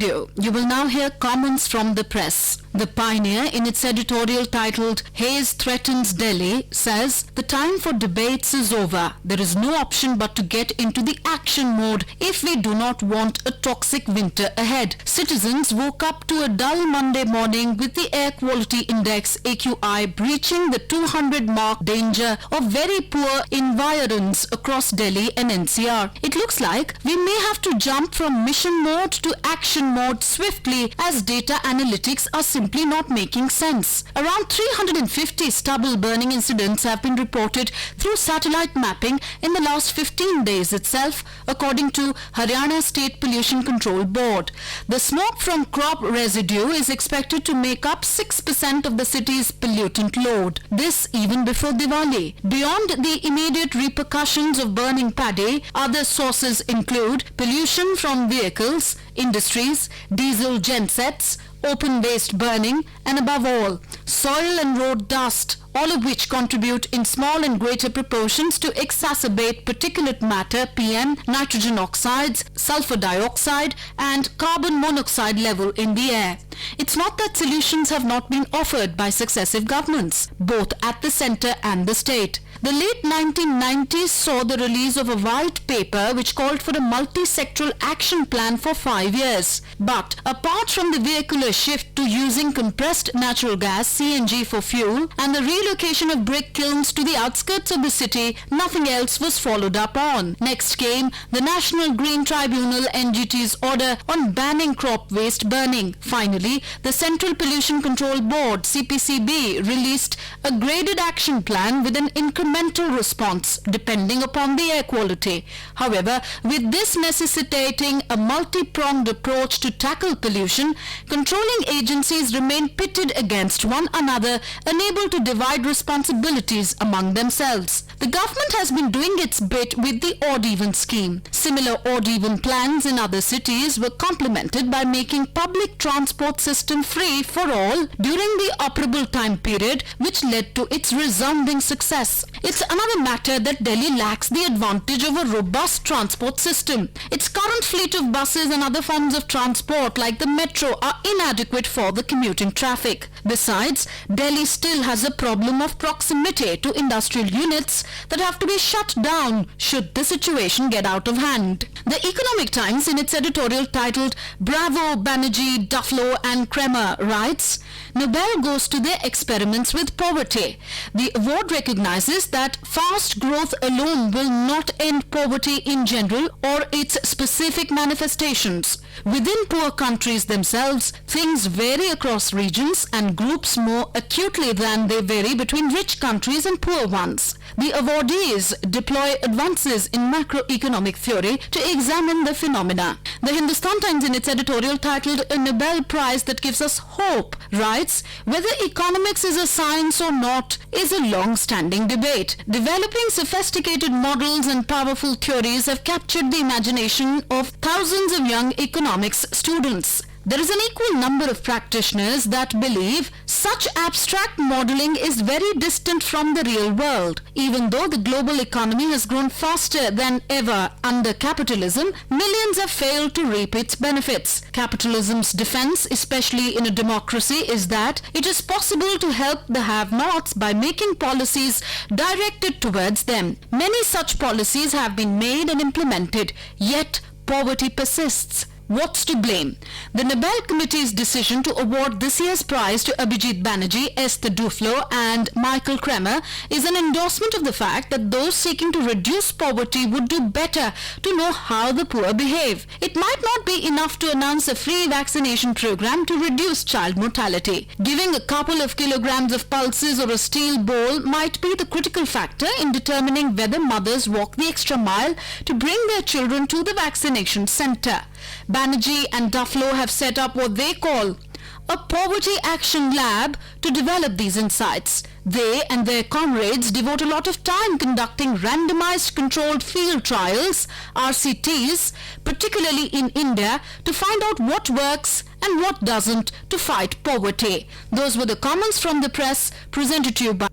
You will now hear comments from the press. The Pioneer, in its editorial titled Haze Threatens Delhi, says the time for debates is over. There is no option but to get into the action mode if we do not want a toxic winter ahead. Citizens woke up to a dull Monday morning with the air quality index AQI breaching the 200 mark, danger of very poor environs across Delhi and NCR. It looks like we may have to jump from mission mode to action mode swiftly as data analytics are simply not making sense. Around 350 stubble burning incidents have been reported through satellite mapping in the last 15 days itself, according to Haryana State Pollution Control Board. The smoke from crop residue is expected to make up 6% of the city's pollutant load. This even before Diwali. Beyond the immediate repercussions of burning paddy, other sources include pollution from vehicles, industries, diesel gensets, open waste burning, and above all, soil and road dust, all of which contribute in small and greater proportions to exacerbate particulate matter PM, nitrogen oxides, sulfur dioxide, and carbon monoxide level in the air. It's not that solutions have not been offered by successive governments, both at the centre and the state. The late 1990s saw the release of a white paper which called for a multi-sectoral action plan for 5 years. But apart from the vehicular shift to using compressed natural gas CNG for fuel and the relocation of brick kilns to the outskirts of the city, nothing else was followed up on. Next came the National Green Tribunal NGT's order on banning crop waste burning. Finally, the Central Pollution Control Board CPCB released a graded action plan with an incremental response depending upon the air quality. However, with this necessitating a multi-pronged approach to tackle pollution, controlling agencies remain pitted against one another, unable to divide responsibilities among themselves. The government has been doing its bit with the odd-even scheme. Similar odd-even plans in other cities were complemented by making public transport system free for all during the operable time period, which led to its resounding success. It's another matter that Delhi lacks the advantage of a robust transport system. Its current fleet of buses and other forms of transport like the metro are inadequate for the commuting traffic. Besides, Delhi still has a problem of proximity to industrial units that have to be shut down should the situation get out of hand. The Economic Times, in its editorial titled Bravo, Banerjee, Duflo and Kremer, writes, Nobel goes to their experiments with poverty. The award recognizes that fast growth alone will not end poverty in general or its specific manifestations. Within poor countries themselves, things vary across regions and groups more acutely than they vary between rich countries and poor ones. The awardees deploy advances in macroeconomic theory to examine the phenomena. The Hindustan Times, in its editorial titled A Nobel Prize That Gives Us Hope, writes, whether economics is a science or not is a long-standing debate. Developing sophisticated models and powerful theories have captured the imagination of thousands of young economics students. There is an equal number of practitioners that believe such abstract modeling is very distant from the real world. Even though the global economy has grown faster than ever under capitalism, millions have failed to reap its benefits. Capitalism's defense, especially in a democracy, is that it is possible to help the have-nots by making policies directed towards them. Many such policies have been made and implemented, yet poverty persists. What's to blame? The Nobel Committee's decision to award this year's prize to Abhijit Banerjee, Esther Duflo and Michael Kremer is an endorsement of the fact that those seeking to reduce poverty would do better to know how the poor behave. It might not be enough to announce a free vaccination program to reduce child mortality. Giving a couple of kilograms of pulses or a steel bowl might be the critical factor in determining whether mothers walk the extra mile to bring their children to the vaccination center. Banerjee and Duflo have set up what they call a Poverty Action Lab to develop these insights. They and their comrades devote a lot of time conducting randomized controlled field trials, RCTs, particularly in India, to find out what works and what doesn't to fight poverty. Those were the comments from the press presented to you by